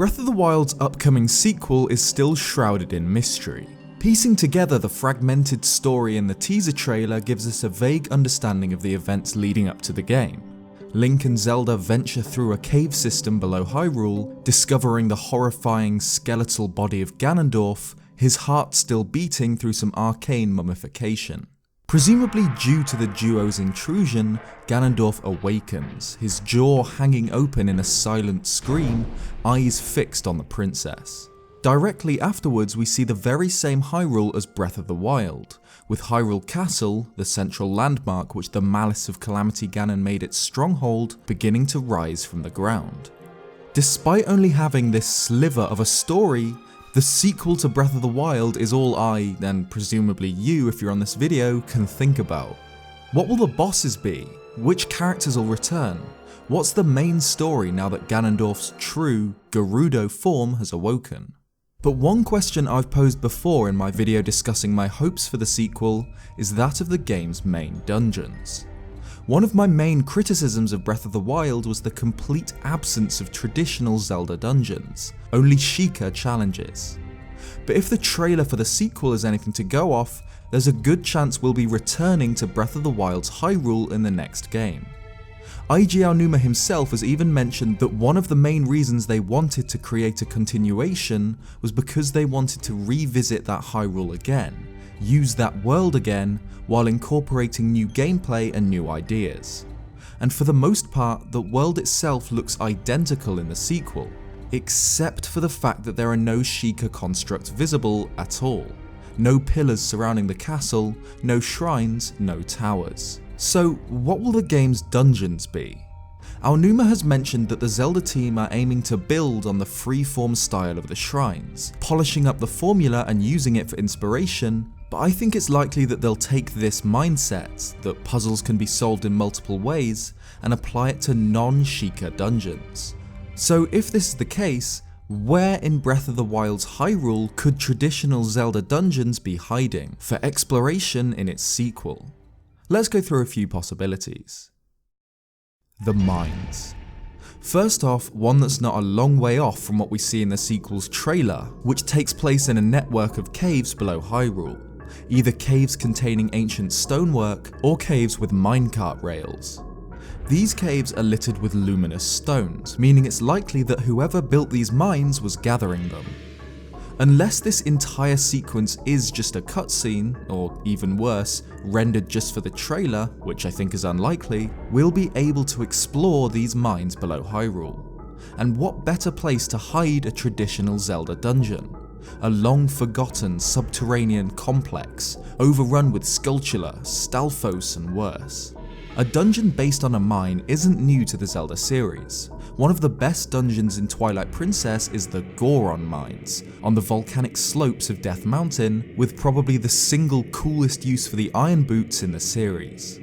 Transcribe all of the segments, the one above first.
Breath of the Wild's upcoming sequel is still shrouded in mystery. Piecing together the fragmented story in the teaser trailer gives us a vague understanding of the events leading up to the game. Link and Zelda venture through a cave system below Hyrule, discovering the horrifying skeletal body of Ganondorf, his heart still beating through some arcane mummification. Presumably due to the duo's intrusion, Ganondorf awakens, his jaw hanging open in a silent scream, eyes fixed on the princess. Directly afterwards we see the very same Hyrule as Breath of the Wild, with Hyrule Castle, the central landmark which the malice of Calamity Ganon made its stronghold, beginning to rise from the ground. Despite only having this sliver of a story, the sequel to Breath of the Wild is all I, and presumably you if you're on this video, can think about. What will the bosses be? Which characters will return? What's the main story now that Ganondorf's true Gerudo form has awoken? But one question I've posed before in my video discussing my hopes for the sequel is that of the game's main dungeons. One of my main criticisms of Breath of the Wild was the complete absence of traditional Zelda dungeons, only Sheikah challenges. But if the trailer for the sequel is anything to go off, there's a good chance we'll be returning to Breath of the Wild's Hyrule in the next game. IG Aonuma himself has even mentioned that one of the main reasons they wanted to create a continuation was because they wanted to revisit that Hyrule again, use that world again, while incorporating new gameplay and new ideas. And for the most part, the world itself looks identical in the sequel, except for the fact that there are no Sheikah constructs visible at all. No pillars surrounding the castle, no shrines, no towers. So what will the game's dungeons be? Aonuma has mentioned that the Zelda team are aiming to build on the freeform style of the shrines, polishing up the formula and using it for inspiration, but I think it's likely that they'll take this mindset, that puzzles can be solved in multiple ways, and apply it to non-Sheikah dungeons. So if this is the case, where in Breath of the Wild's Hyrule could traditional Zelda dungeons be hiding for exploration in its sequel? Let's go through a few possibilities. The mines. First off, one that's not a long way off from what we see in the sequel's trailer, which takes place in a network of caves below Hyrule, either caves containing ancient stonework or caves with minecart rails. These caves are littered with luminous stones, meaning it's likely that whoever built these mines was gathering them. Unless this entire sequence is just a cutscene, or even worse, rendered just for the trailer, which I think is unlikely, we'll be able to explore these mines below Hyrule. And what better place to hide a traditional Zelda dungeon? A long-forgotten subterranean complex, overrun with Skulltula, Stalfos and worse. A dungeon based on a mine isn't new to the Zelda series. One of the best dungeons in Twilight Princess is the Goron Mines, on the volcanic slopes of Death Mountain, with probably the single coolest use for the iron boots in the series.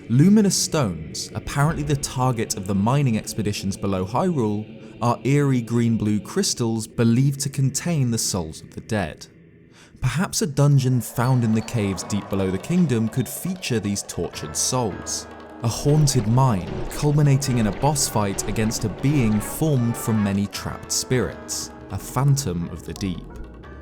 Luminous stones, apparently the target of the mining expeditions below Hyrule, are eerie green-blue crystals believed to contain the souls of the dead. Perhaps a dungeon found in the caves deep below the kingdom could feature these tortured souls. A haunted mine, culminating in a boss fight against a being formed from many trapped spirits, a phantom of the deep.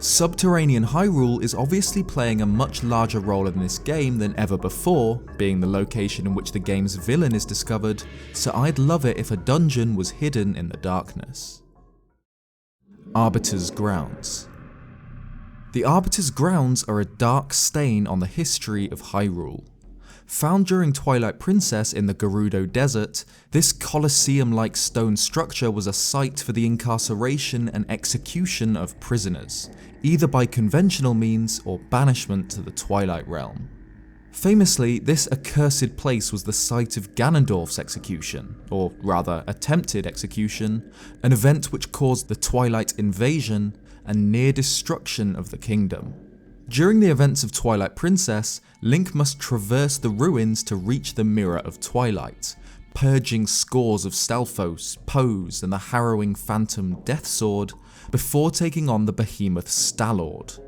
Subterranean Hyrule is obviously playing a much larger role in this game than ever before, being the location in which the game's villain is discovered, so I'd love it if a dungeon was hidden in the darkness. Arbiter's Grounds. The Arbiter's Grounds are a dark stain on the history of Hyrule. Found during Twilight Princess in the Gerudo Desert, this Colosseum-like stone structure was a site for the incarceration and execution of prisoners, either by conventional means or banishment to the Twilight Realm. Famously, this accursed place was the site of Ganondorf's execution, or rather attempted execution, an event which caused the Twilight Invasion and near destruction of the kingdom. During the events of Twilight Princess, Link must traverse the ruins to reach the Mirror of Twilight, purging scores of Stalfos, Pose and the harrowing phantom Death Sword before taking on the behemoth Stalord.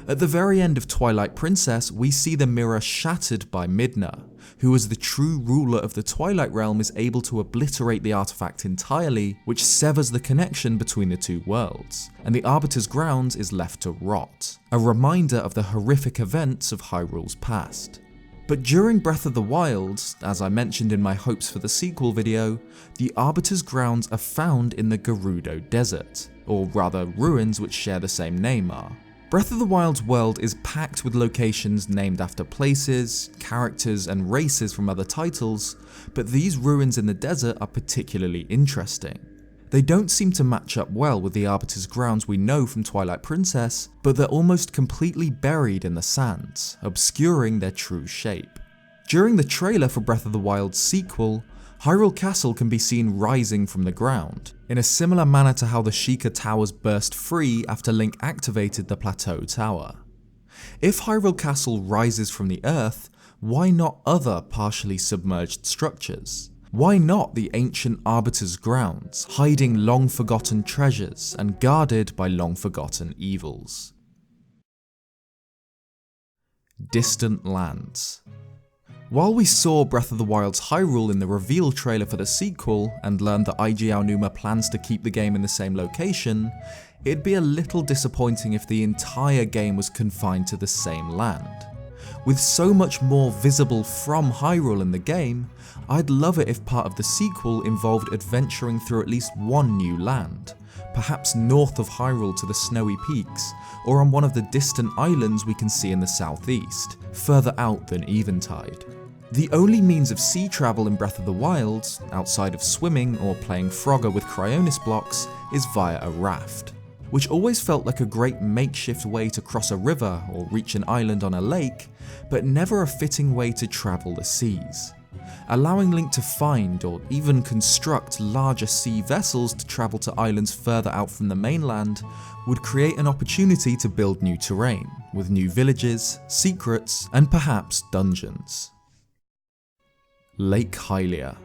At the very end of Twilight Princess, we see the mirror shattered by Midna, who as the true ruler of the Twilight Realm is able to obliterate the artifact entirely, which severs the connection between the two worlds, and the Arbiter's grounds is left to rot, a reminder of the horrific events of Hyrule's past. But during Breath of the Wild, as I mentioned in my hopes for the sequel video, the Arbiter's grounds are found in the Gerudo Desert, or rather ruins which share the same name are. Breath of the Wild's world is packed with locations named after places, characters and races from other titles, but these ruins in the desert are particularly interesting. They don't seem to match up well with the Arbiter's grounds we know from Twilight Princess, but they're almost completely buried in the sands, obscuring their true shape. During the trailer for Breath of the Wild's sequel, Hyrule Castle can be seen rising from the ground, in a similar manner to how the Sheikah Towers burst free after Link activated the Plateau Tower. If Hyrule Castle rises from the earth, why not other partially submerged structures? Why not the ancient Arbiter's grounds, hiding long-forgotten treasures and guarded by long-forgotten evils? Distant Lands. While we saw Breath of the Wild's Hyrule in the reveal trailer for the sequel and learned that IG Aonuma plans to keep the game in the same location, it'd be a little disappointing if the entire game was confined to the same land. With so much more visible from Hyrule in the game, I'd love it if part of the sequel involved adventuring through at least one new land, perhaps north of Hyrule to the snowy peaks, or on one of the distant islands we can see in the southeast, further out than Eventide. The only means of sea travel in Breath of the Wild, outside of swimming or playing Frogger with Cryonis blocks, is via a raft, which always felt like a great makeshift way to cross a river or reach an island on a lake, but never a fitting way to travel the seas. Allowing Link to find or even construct larger sea vessels to travel to islands further out from the mainland would create an opportunity to build new terrain, with new villages, secrets, and perhaps dungeons. Lake Hylia.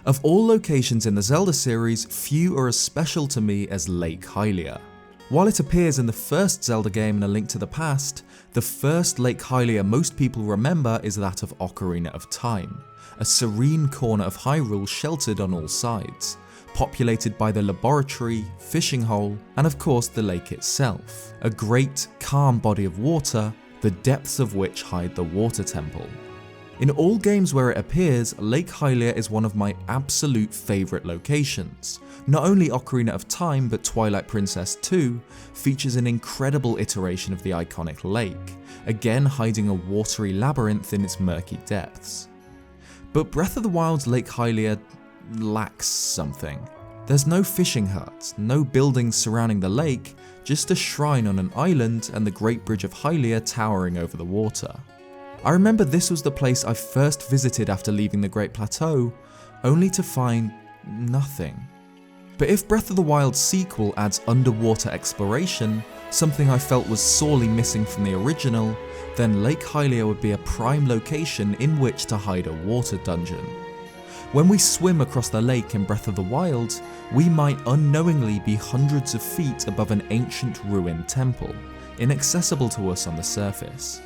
Of all locations in the Zelda series, few are as special to me as Lake Hylia. While it appears in the first Zelda game in A Link to the Past, the first Lake Hylia most people remember is that of Ocarina of Time, a serene corner of Hyrule sheltered on all sides, populated by the laboratory, fishing hole, and of course the lake itself, a great, calm body of water, the depths of which hide the Water Temple. In all games where it appears, Lake Hylia is one of my absolute favourite locations. Not only Ocarina of Time, but Twilight Princess 2 features an incredible iteration of the iconic lake, again hiding a watery labyrinth in its murky depths. But Breath of the Wild's Lake Hylia lacks something. There's no fishing hut, no buildings surrounding the lake, just a shrine on an island and the Great Bridge of Hylia towering over the water. I remember this was the place I first visited after leaving the Great Plateau, only to find nothing. But if Breath of the Wild's sequel adds underwater exploration, something I felt was sorely missing from the original, then Lake Hylia would be a prime location in which to hide a water dungeon. When we swim across the lake in Breath of the Wild, we might unknowingly be hundreds of feet above an ancient ruined temple, inaccessible to us on the surface.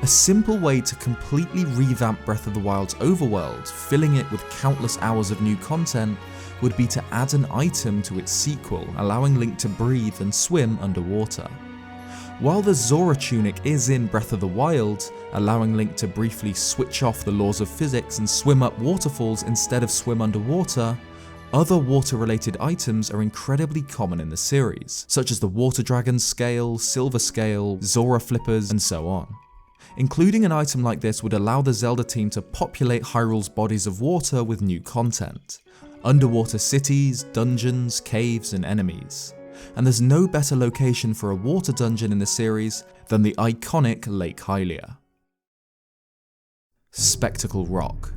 A simple way to completely revamp Breath of the Wild's overworld, filling it with countless hours of new content, would be to add an item to its sequel, allowing Link to breathe and swim underwater. While the Zora tunic is in Breath of the Wild, allowing Link to briefly switch off the laws of physics and swim up waterfalls instead of swim underwater, other water-related items are incredibly common in the series, such as the Water Dragon scale, Silver scale, Zora flippers, and so on. Including an item like this would allow the Zelda team to populate Hyrule's bodies of water with new content, underwater cities, dungeons, caves, and enemies. And there's no better location for a water dungeon in the series than the iconic Lake Hylia. Spectacle Rock.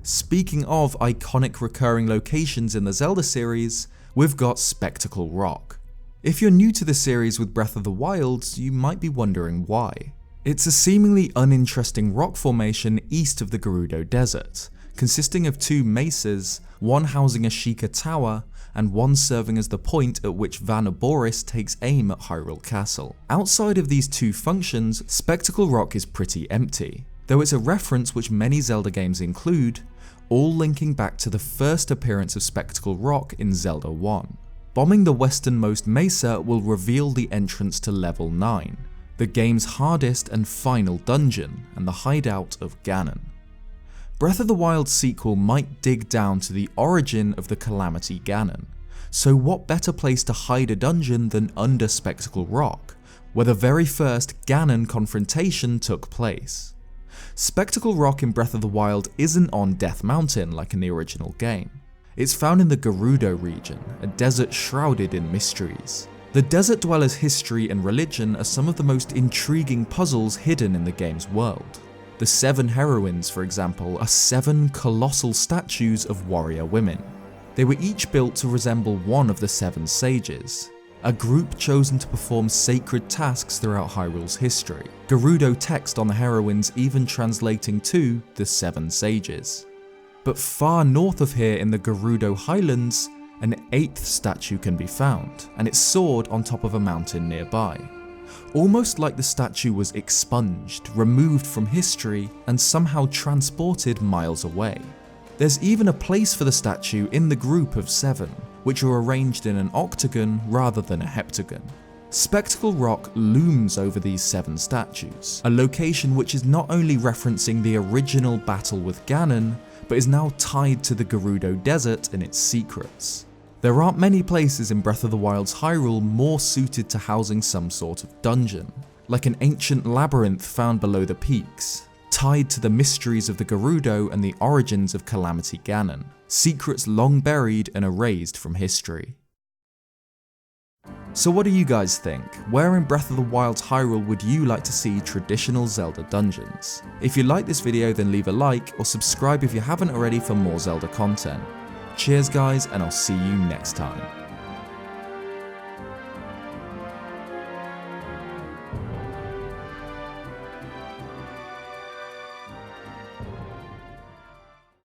Speaking of iconic recurring locations in the Zelda series, we've got Spectacle Rock. If you're new to the series with Breath of the Wild, you might be wondering why. It's a seemingly uninteresting rock formation east of the Gerudo Desert, consisting of 2 mesas, one housing a Sheikah tower, and one serving as the point at which Vanaboris takes aim at Hyrule Castle. Outside of these 2 functions, Spectacle Rock is pretty empty, though it's a reference which many Zelda games include, all linking back to the first appearance of Spectacle Rock in Zelda 1. Bombing the westernmost mesa will reveal the entrance to level 9, the game's hardest and final dungeon, and the hideout of Ganon. Breath of the Wild sequel might dig down to the origin of the Calamity Ganon, so what better place to hide a dungeon than under Spectacle Rock, where the very first Ganon confrontation took place. Spectacle Rock in Breath of the Wild isn't on Death Mountain like in the original game. It's found in the Gerudo region, a desert shrouded in mysteries. The Desert Dweller's history and religion are some of the most intriguing puzzles hidden in the game's world. The 7 heroines, for example, are 7 colossal statues of warrior women. They were each built to resemble one of the 7 sages, a group chosen to perform sacred tasks throughout Hyrule's history, Gerudo text on the heroines even translating to the 7 sages. But far north of here in the Gerudo Highlands, an 8th statue can be found, and it's soared on top of a mountain nearby. Almost like the statue was expunged, removed from history, and somehow transported miles away. There's even a place for the statue in the group of 7, which are arranged in an octagon rather than a heptagon. Spectacle Rock looms over these 7 statues, a location which is not only referencing the original battle with Ganon, but is now tied to the Gerudo Desert and its secrets. There aren't many places in Breath of the Wild's Hyrule more suited to housing some sort of dungeon, like an ancient labyrinth found below the peaks, tied to the mysteries of the Gerudo and the origins of Calamity Ganon, secrets long buried and erased from history. So what do you guys think? Where in Breath of the Wild's Hyrule would you like to see traditional Zelda dungeons? If you like this video, then leave a like or subscribe if you haven't already for more Zelda content. Cheers guys, and I'll see you next time.